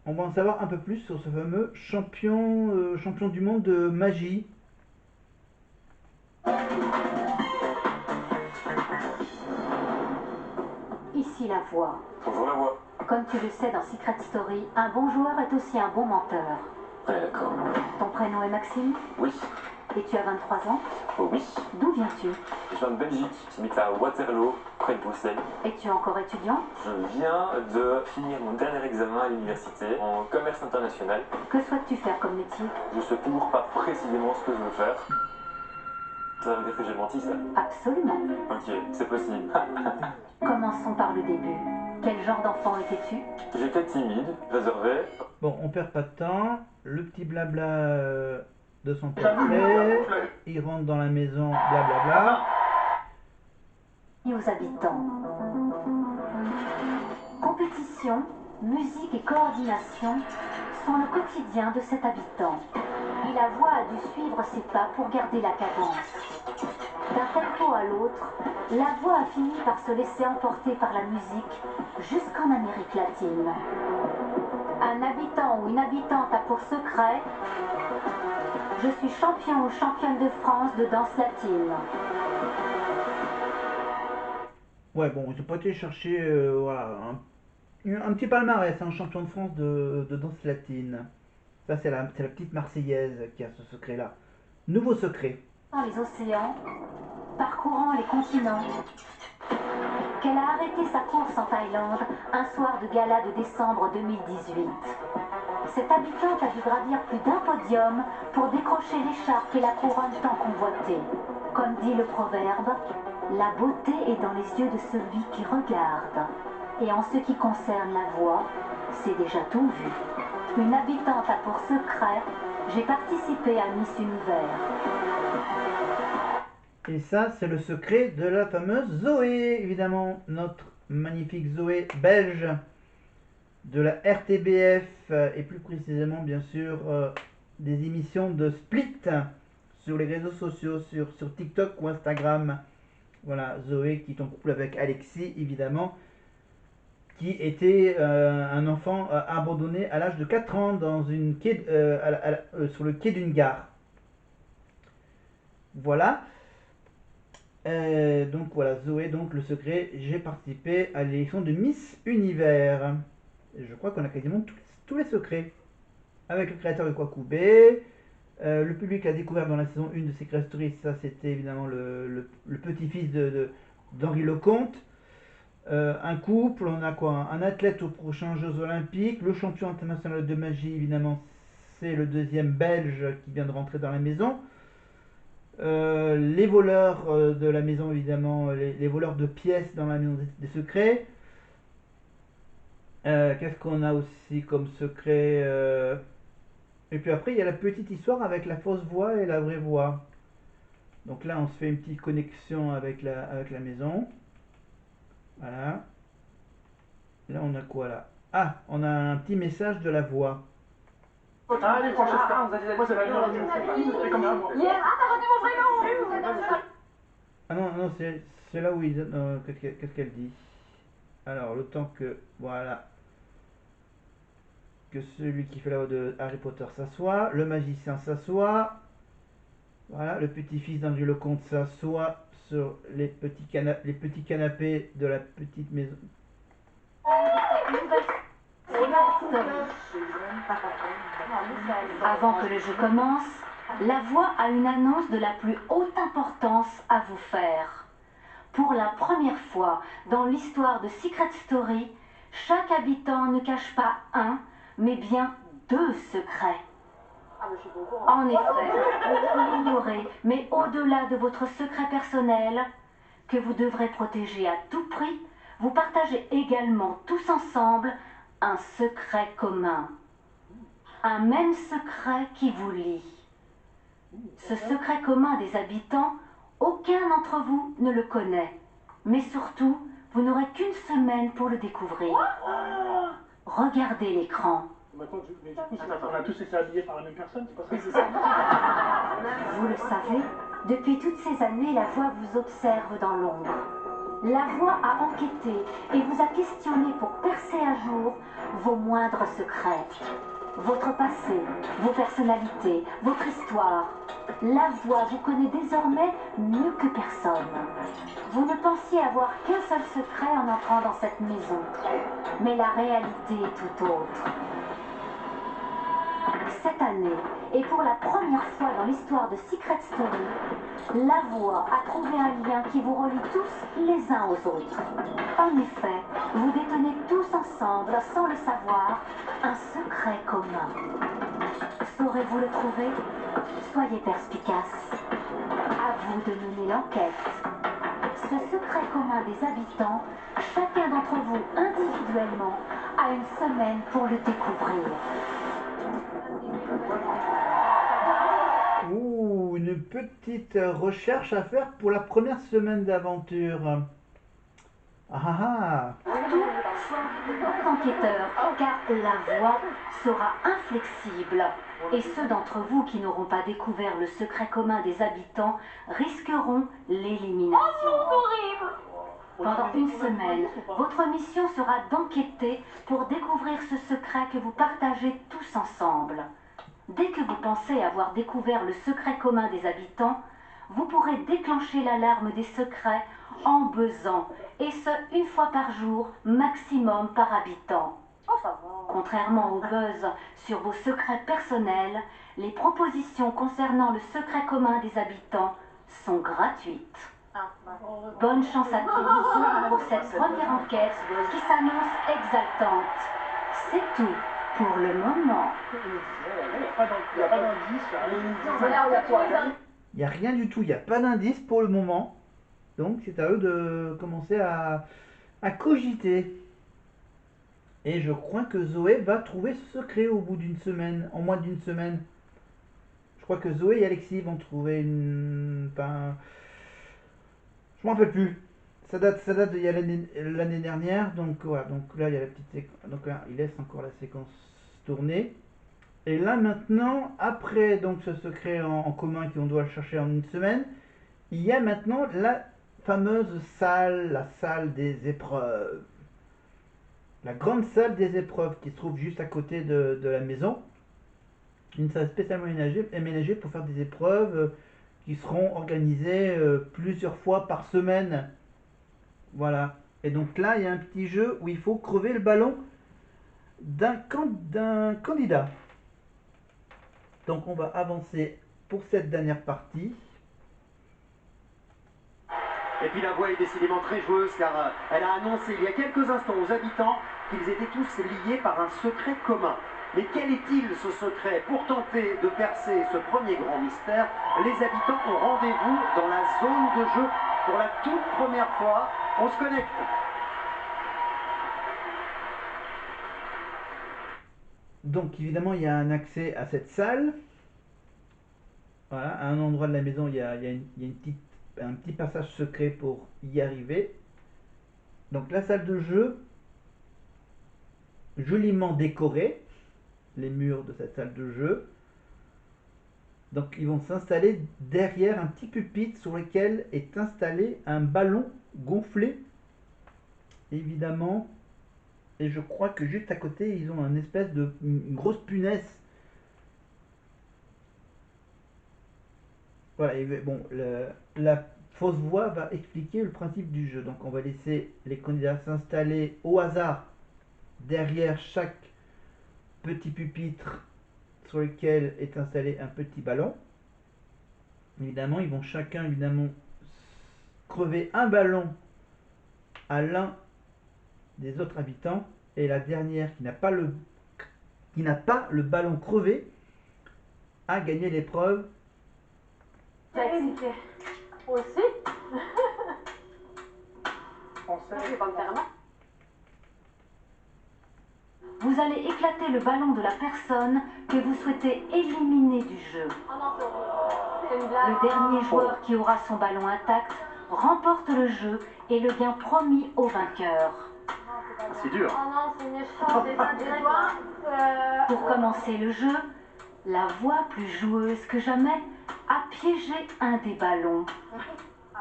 on va en savoir un peu plus sur ce fameux champion du monde de magie. Ici la voix. Bonjour la voix. Comme tu le sais dans Secret Story, un bon joueur est aussi un bon menteur. Ouais, d'accord. Ton prénom est Maxime Oui. et tu as 23 ans. Oh oui. D'où viens-tu? Je viens de Belgique. J'habite à Waterloo, près de Bruxelles. Es-tu encore étudiant? Je viens de finir mon dernier examen à l'université en commerce international. Que souhaites-tu faire comme métier? Je sais toujours pas précisément ce que je veux faire. Ça veut dire que j'ai menti, ça? Absolument. Ok, c'est possible. Commençons par le début. Quel genre d'enfant étais-tu? J'étais timide, réservé. Bon, on perd pas de temps. Le petit blabla de son portrait. Il rentre dans la maison, blablabla. Et aux habitants. Compétition, musique et coordination sont le quotidien de cet habitant. Et la voix a dû suivre ses pas pour garder la cadence. D'un tempo à l'autre, la voix a fini par se laisser emporter par la musique jusqu'en Amérique latine. Un habitant ou une habitante a pour secret: je suis champion ou championne de France de danse latine. Ouais, bon, ils ont pas été chercher voilà, un petit palmarès, un champion de France de danse latine. Ça, c'est la petite Marseillaise qui a ce secret-là. Nouveau secret. Dans les océans, parcourant les continents, qu'elle a arrêté sa course en Thaïlande un soir de gala de décembre 2018. Cette habitante a dû gravir plus d'un podium pour décrocher l'écharpe et la couronne tant convoitée. Comme dit le proverbe, la beauté est dans les yeux de celui qui regarde. Et en ce qui concerne la voix, c'est déjà tout vu. Une habitante a pour secret: j'ai participé à Miss Univers. Et ça, c'est le secret de la fameuse Zoé, évidemment, notre magnifique Zoé belge de la RTBF et plus précisément, bien sûr, des émissions de Split sur les réseaux sociaux, sur TikTok ou Instagram. Voilà, Zoé qui est en couple avec Alexis, évidemment, qui était un enfant abandonné à l'âge de 4 ans dans une quai, sur le quai d'une gare. Voilà. Donc voilà, Zoé, donc le secret, j'ai participé à l'élection de Miss Univers. Et je crois qu'on a quasiment tous les secrets. Avec le créateur de Kwakubé, le public l'a découvert dans la saison 1 de Secret Story, ça c'était évidemment le petit-fils d'Henri Lecomte. Un couple, on a quoi? Un athlète aux prochains Jeux Olympiques, le champion international de magie, évidemment, c'est le deuxième belge qui vient de rentrer dans la maison. Les voleurs de la maison, évidemment, les voleurs de pièces dans la maison des secrets. Qu'est-ce qu'on a aussi comme secret Et puis après, il y a la petite histoire avec la fausse voix et la vraie voix. Donc là, on se fait une petite connexion avec la maison. Voilà. Là, on a quoi là? Ah, on a un petit message de la voix. Ah, les Francesca, moi c'est la c'est comme ça, moi. Ah non, non, c'est là où ils... qu'est-ce qu'elle dit? Alors, le temps que... Voilà. Que celui qui fait la voix de Harry Potter s'assoit. Le magicien s'assoit. Voilà, le petit-fils d'Andrew Lecomte s'assoit sur les petits canapés de la petite maison. Avant que le jeu commence, la voix a une annonce de la plus haute importance à vous faire. Pour la première fois dans l'histoire de Secret Story, chaque habitant ne cache pas un, mais bien deux secrets. En effet, vous ignorez, mais au-delà de votre secret personnel, que vous devrez protéger à tout prix, vous partagez également tous ensemble un secret commun. Un même secret qui vous lie. Ce secret commun des habitants, aucun d'entre vous ne le connaît. Mais surtout, vous n'aurez qu'une semaine pour le découvrir. Regardez l'écran. Mais du coup, on a tous été habillés par la même personne, c'est pas ça? Vous le savez, depuis toutes ces années, la voix vous observe dans l'ombre. La voix a enquêté et vous a questionné pour percer à jour vos moindres secrets. Votre passé, vos personnalités, votre histoire. La voix vous connaît désormais mieux que personne. Vous ne pensiez avoir qu'un seul secret en entrant dans cette maison. Mais la réalité est tout autre. Cette année, et pour la première fois dans l'histoire de Secret Story, la voix a trouvé un lien qui vous relie tous les uns aux autres. En effet, vous détenez tous ensemble, sans le savoir, un secret commun. Saurez-vous le trouver? Soyez perspicace. À vous de mener l'enquête. Ce secret commun des habitants, chacun d'entre vous individuellement a une semaine pour le découvrir. Ouh, une petite recherche à faire pour la première semaine d'aventure. Ah ah ah. Enquêteur, car la voix sera inflexible. Et ceux d'entre vous qui n'auront pas découvert le secret commun des habitants risqueront l'élimination. Pendant une semaine, votre mission sera d'enquêter pour découvrir ce secret que vous partagez tous ensemble. Dès que vous pensez avoir découvert le secret commun des habitants, vous pourrez déclencher l'alarme des secrets en buzzant, et ce, une fois par jour, maximum par habitant. Contrairement au buzz sur vos secrets personnels, les propositions concernant le secret commun des habitants sont gratuites. Bonne chance à tous pour cette première enquête qui s'annonce exaltante. C'est tout pour le moment. Il n'y a pas d'indice. Il n'y a rien du tout, il n'y a pas d'indice pour le moment. Donc c'est à eux de commencer à cogiter. Et je crois que Zoé va trouver ce secret au bout d'une semaine, en moins d'une semaine. Je crois que Zoé et Alexis vont trouver une... Enfin, je m'en rappelle plus. Ça date d'il y a l'année dernière. Donc voilà, donc là il y a la petite séquence. Donc là il laisse encore la séquence tourner. Et là maintenant, après donc ce secret en commun qu'on doit chercher en une semaine, il y a maintenant la fameuse salle, la salle des épreuves. La grande salle des épreuves qui se trouve juste à côté de la maison. Une salle spécialement aménagée pour faire des épreuves qui seront organisées plusieurs fois par semaine. Voilà. Et donc là, il y a un petit jeu où il faut crever le ballon d'un candidat. Donc on va avancer pour cette dernière partie. Et puis la voix est décidément très joueuse car elle a annoncé il y a quelques instants aux habitants qu'ils étaient tous liés par un secret commun. Mais quel est-il ce secret? Pour tenter de percer ce premier grand mystère, les habitants ont rendez-vous dans la zone de jeu. Pour la toute première fois, on se connecte. Donc évidemment il y a un accès à cette salle. Voilà, à un endroit de la maison il y a un petit passage secret pour y arriver. Donc la salle de jeu, joliment décorée, les murs de cette salle de jeu. Donc ils vont s'installer derrière un petit pupitre sur lequel est installé un ballon gonflé, évidemment. Et je crois que juste à côté ils ont une espèce de une grosse punaise. Voilà, et bon, la fausse voix va expliquer le principe du jeu. Donc on va laisser les candidats s'installer au hasard derrière chaque petit pupitre sur lequel est installé un petit ballon. Évidemment, ils vont chacun crever un ballon à l'un des autres habitants, et la dernière qui n'a pas le ballon crevé a gagné l'épreuve. Aussi. On sait. Je vais pas me faire mal. Vous allez éclater le ballon de la personne que vous souhaitez éliminer du jeu. Oh non, c'est horrible. C'est une blague. Le dernier joueur qui aura son ballon intact remporte le jeu et le gain promis au vainqueur. C'est dur. Oh non, c'est méchant. Déjà, direct. Pour commencer le jeu, la voix plus joueuse que jamais a piégé un des ballons.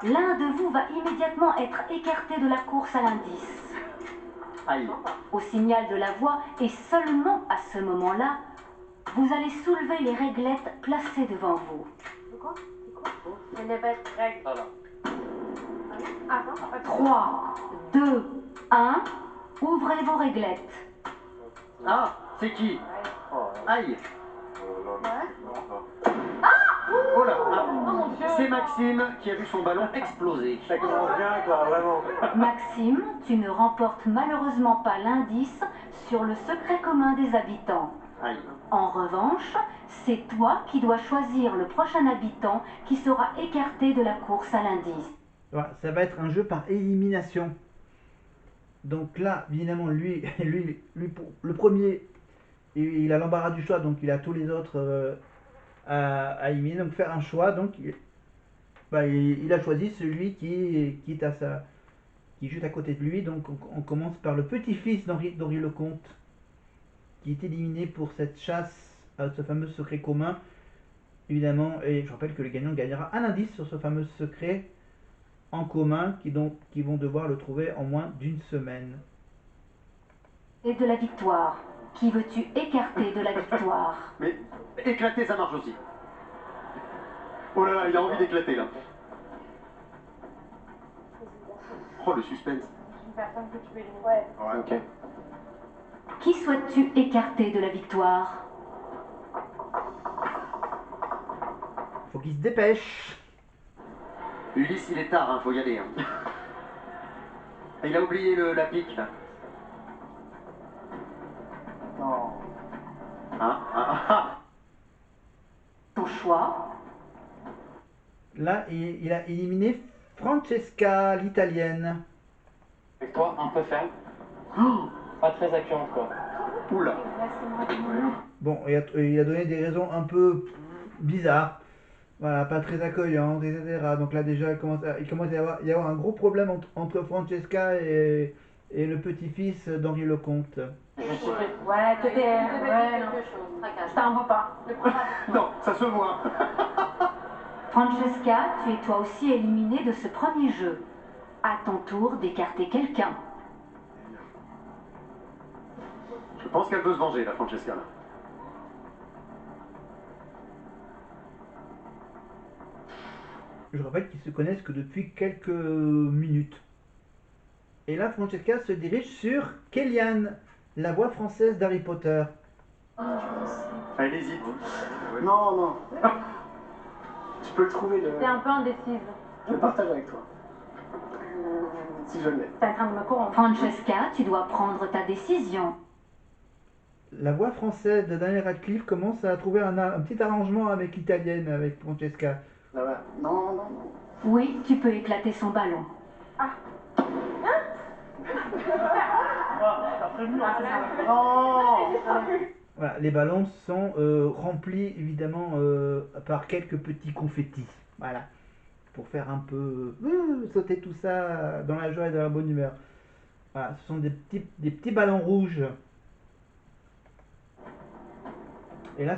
L'un de vous va immédiatement être écarté de la course à l'indice. Aïe. Au signal de la voix, et seulement à ce moment-là, vous allez soulever les réglettes placées devant vous. C'est quoi? Les levettes règles. Voilà. Attends. 3, 2, 1, ouvrez vos réglettes. Ah, c'est qui? Aïe. Oh là, c'est Maxime qui a vu son ballon exploser. Ça commence bien, quoi, vraiment. Maxime, tu ne remportes malheureusement pas l'indice sur le secret commun des habitants. Aïe. En revanche, c'est toi qui dois choisir le prochain habitant qui sera écarté de la course à l'indice. Voilà, ça va être un jeu par élimination. Donc là, évidemment, lui pour le premier, il a l'embarras du choix, donc il a tous les autres à éliminer. Donc faire un choix, donc il a choisi celui qui est juste à côté de lui. Donc on commence par le petit-fils d'Henri Lecomte, qui est éliminé pour cette chasse à ce fameux secret commun, évidemment. Et je rappelle que le gagnant gagnera un indice sur ce fameux secret en commun qui vont devoir le trouver en moins d'une semaine. Et de la victoire. Qui veux-tu écarter de la victoire? Mais éclater, ça marche aussi. Oh là là, il a envie d'éclater là. Oh, le suspense. Une personne que tu peux éliminer. Ouais. Ok. Qui souhaites-tu écarter de la victoire? Faut qu'il se dépêche. Ulysse, il est tard, hein, faut y aller. Hein. Il a oublié la pique là. Non. Ah. Ton choix. Là, il a éliminé Francesca, l'italienne. Avec toi, un peu ferme. Oh. Pas très accueillante, quoi. Oula. Bon, il a donné des raisons un peu bizarres. Voilà, pas très accueillantes, etc. Donc là, déjà, il commence à y avoir un gros problème entre Francesca et le petit-fils d'Henri Lecomte. Ouais, t'étais. Ouais, non. Je t'en veux pas. Non, ça se voit. Francesca, tu es toi aussi éliminée de ce premier jeu. À ton tour d'écarter quelqu'un. Je pense qu'elle veut se venger, la Francesca là. Je rappelle qu'ils se connaissent que depuis quelques minutes. Et là, Francesca se dirige sur Kellyanne, la voix française d'Harry Potter. Elle hésite. Non. Tu peux le trouver, T'es un peu indécise. je le partage avec toi. Si je l'ai. T'es en train de me corrompre. Francesca, tu dois prendre ta décision. La voix française de Daniel Radcliffe commence à trouver un petit arrangement avec l'italienne, avec Francesca. Ah ouais. Non. Oui, tu peux éclater son ballon. Non. Voilà, les ballons sont remplis évidemment par quelques petits confettis. Voilà, pour faire un peu sauter tout ça dans la joie et dans la bonne humeur. Voilà, ce sont des petits ballons rouges